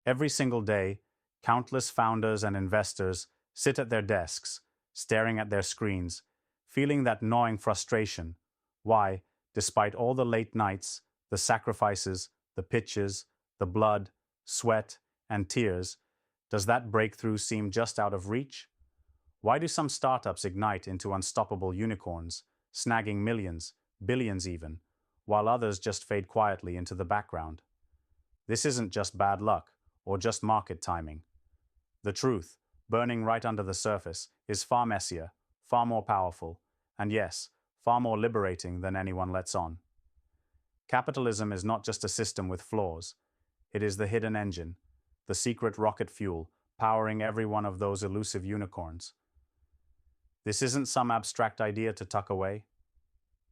Every single day, countless founders and investors sit at their desks, staring at their screens, feeling that gnawing frustration. Why, despite all the late nights, the sacrifices, the pitches, the blood, sweat, and tears, does that breakthrough seem just out of reach? Why do some startups ignite into unstoppable unicorns, snagging millions, billions even, while others just fade quietly into the background? This isn't just bad luck or just market timing. The truth, burning right under the surface, is far messier, far more powerful, and yes, far more liberating than anyone lets on. Capitalism is not just a system with flaws, it is the hidden engine, the secret rocket fuel powering every one of those elusive unicorns. This isn't some abstract idea to tuck away.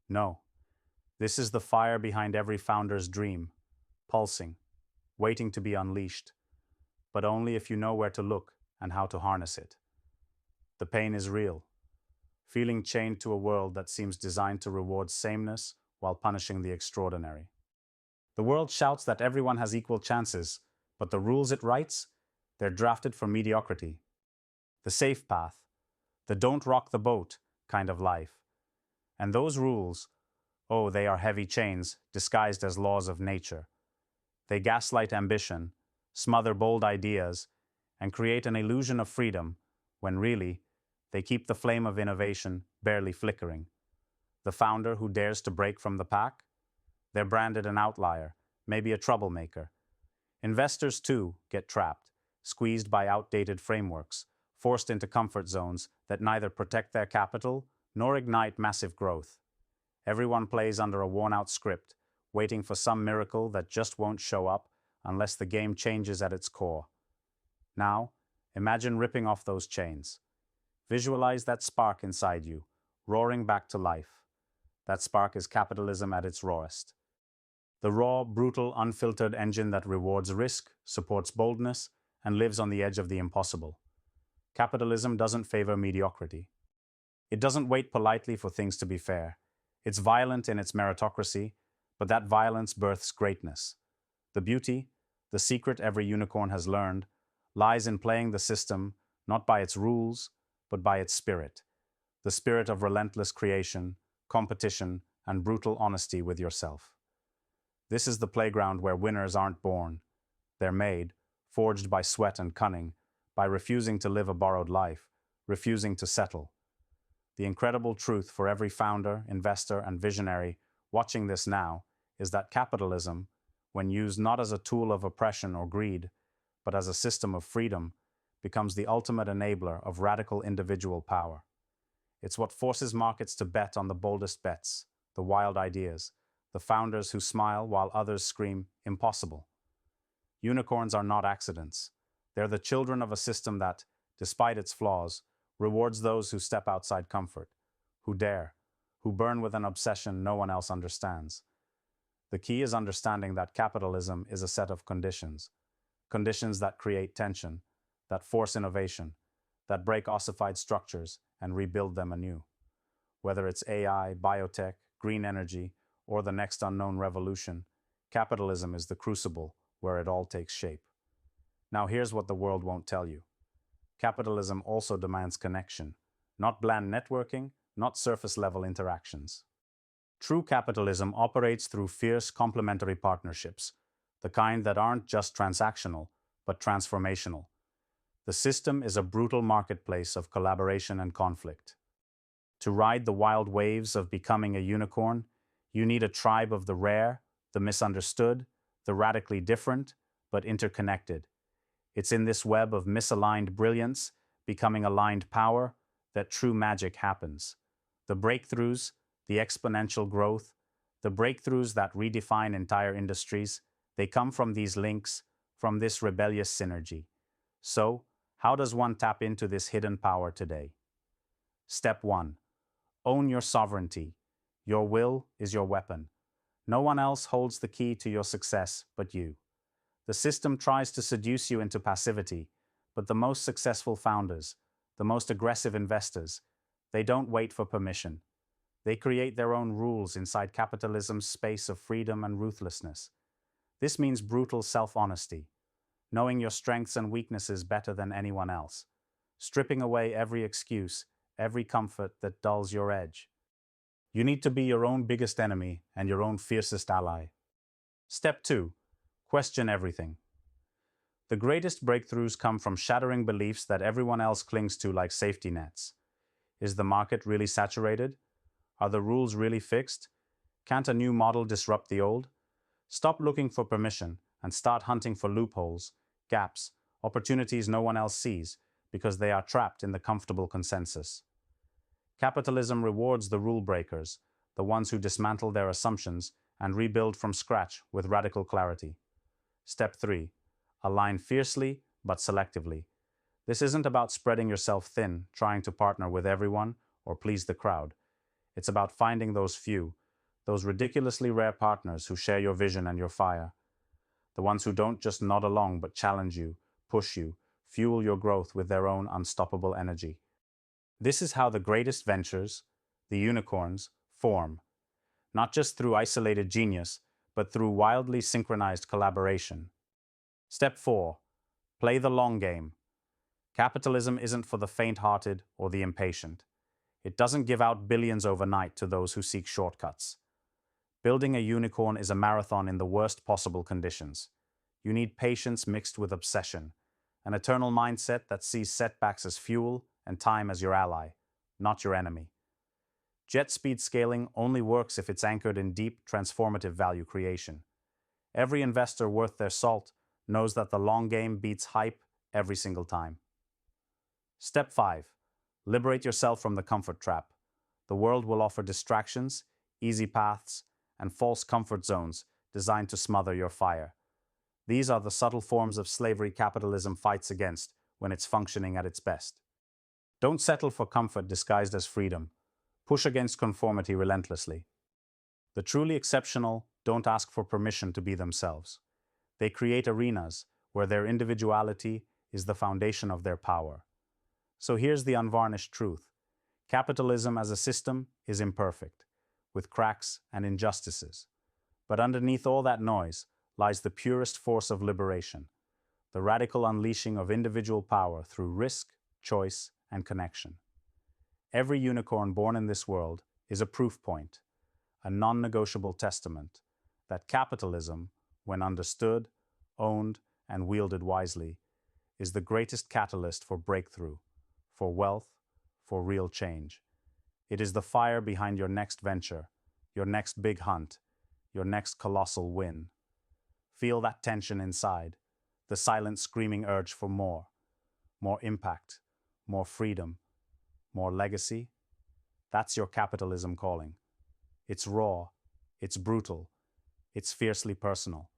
No, this is the fire behind every founder's dream, pulsing, waiting to be unleashed, but only if you know where to look and how to harness it. The pain is real, feeling chained to a world that seems designed to reward sameness while punishing the extraordinary. The world shouts that everyone has equal chances, but the rules it writes, they're drafted for mediocrity. The safe path, the don't rock the boat kind of life. And those rules, oh, they are heavy chains disguised as laws of nature. They gaslight ambition, smother bold ideas, and create an illusion of freedom when really, they keep the flame of innovation barely flickering. The founder who dares to break from the pack? They're branded an outlier, maybe a troublemaker. Investors, too, get trapped, squeezed by outdated frameworks, forced into comfort zones that neither protect their capital nor ignite massive growth. Everyone plays under a worn-out script, waiting for some miracle that just won't show up unless the game changes at its core. Now, imagine ripping off those chains. Visualize that spark inside you, roaring back to life. That spark is capitalism at its rawest. The raw, brutal, unfiltered engine that rewards risk, supports boldness, and lives on the edge of the impossible. Capitalism doesn't favor mediocrity. It doesn't wait politely for things to be fair. It's violent in its meritocracy, but that violence births greatness. The beauty, the secret every unicorn has learned, lies in playing the system not by its rules, but by its spirit. The spirit of relentless creation, competition, and brutal honesty with yourself. This is the playground where winners aren't born. They're made, forged by sweat and cunning, by refusing to live a borrowed life, refusing to settle. The incredible truth for every founder, investor, and visionary watching this now is that capitalism, when used not as a tool of oppression or greed, but as a system of freedom, becomes the ultimate enabler of radical individual power. It's what forces markets to bet on the boldest bets, the wild ideas, the founders who smile while others scream, impossible. Unicorns are not accidents. They're the children of a system that, despite its flaws, rewards those who step outside comfort, who dare, who burn with an obsession no one else understands. The key is understanding that capitalism is a set of conditions, conditions that create tension, that force innovation, that break ossified structures and rebuild them anew. Whether it's AI, biotech, green energy, or the next unknown revolution, capitalism is the crucible where it all takes shape. Now here's what the world won't tell you. Capitalism also demands connection, not bland networking, not surface-level interactions. True capitalism operates through fierce complementary partnerships, the kind that aren't just transactional, but transformational. The system is a brutal marketplace of collaboration and conflict. To ride the wild waves of becoming a unicorn, you need a tribe of the rare, the misunderstood, the radically different, but interconnected. It's in this web of misaligned brilliance, becoming aligned power, that true magic happens. The breakthroughs, the exponential growth, the breakthroughs that redefine entire industries, they come from these links, from this rebellious synergy. So, how does one tap into this hidden power today? Step 1. Own your sovereignty. Your will is your weapon. No one else holds the key to your success but you. The system tries to seduce you into passivity, but the most successful founders, the most aggressive investors, they don't wait for permission. They create their own rules inside capitalism's space of freedom and ruthlessness. This means brutal self-honesty. knowing your strengths and weaknesses better than anyone else, stripping away every excuse, every comfort that dulls your edge. You need to be your own biggest enemy and your own fiercest ally. Step 2. Question everything. The greatest breakthroughs come from shattering beliefs that everyone else clings to like safety nets. Is the market really saturated? Are the rules really fixed? Can't a new model disrupt the old? Stop looking for permission and start hunting for loopholes, gaps, opportunities no one else sees because they are trapped in the comfortable consensus. Capitalism rewards the rule breakers, the ones who dismantle their assumptions and rebuild from scratch with radical clarity. Step 3. Align fiercely but selectively. This isn't about spreading yourself thin, trying to partner with everyone or please the crowd. It's about finding those few, those ridiculously rare partners who share your vision and your fire. The ones who don't just nod along but challenge you, push you, fuel your growth with their own unstoppable energy. This is how the greatest ventures, the unicorns, form, not just through isolated genius, but through wildly synchronized collaboration. Step 4. Play the long game. Capitalism isn't for the faint-hearted or the impatient. It doesn't give out billions overnight to those who seek shortcuts. Building a unicorn is a marathon in the worst possible conditions. You need patience mixed with obsession, an eternal mindset that sees setbacks as fuel and time as your ally, not your enemy. Jet speed scaling only works if it's anchored in deep, transformative value creation. Every investor worth their salt knows that the long game beats hype every single time. Step 5. Liberate yourself from the comfort trap. The world will offer distractions, easy paths, and false comfort zones designed to smother your fire. These are the subtle forms of slavery capitalism fights against when it's functioning at its best. Don't settle for comfort disguised as freedom. Push against conformity relentlessly. The truly exceptional don't ask for permission to be themselves. They create arenas where their individuality is the foundation of their power. So here's the unvarnished truth. Capitalism as a system is imperfect, with cracks and injustices. But underneath all that noise lies the purest force of liberation, the radical unleashing of individual power through risk, choice, and connection. Every unicorn born in this world is a proof point, a non-negotiable testament that capitalism, when understood, owned, and wielded wisely, is the greatest catalyst for breakthrough, for wealth, for real change. It is the fire behind your next venture, your next big hunt, your next colossal win. Feel that tension inside, the silent screaming urge for more impact, more freedom, more legacy. That's your capitalism calling. It's raw, it's brutal, it's fiercely personal,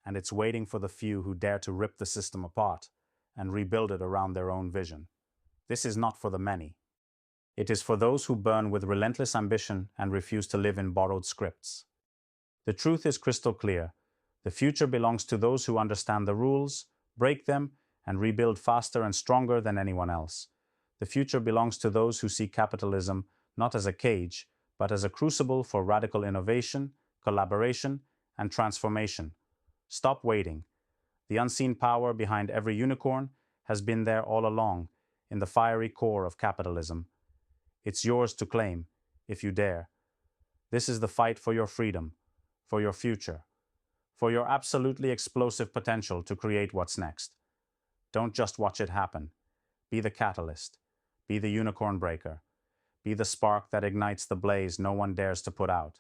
and it's waiting for the few who dare to rip the system apart and rebuild it around their own vision. This is not for the many. It is for those who burn with relentless ambition and refuse to live in borrowed scripts. The truth is crystal clear. The future belongs to those who understand the rules, break them, and rebuild faster and stronger than anyone else. The future belongs to those who see capitalism not as a cage, but as a crucible for radical innovation, collaboration, and transformation. Stop waiting. The unseen power behind every unicorn has been there all along, in the fiery core of capitalism. It's yours to claim, if you dare. This is the fight for your freedom, for your future, for your absolutely explosive potential to create what's next. Don't just watch it happen. Be the catalyst. Be the unicorn breaker. Be the spark that ignites the blaze no one dares to put out.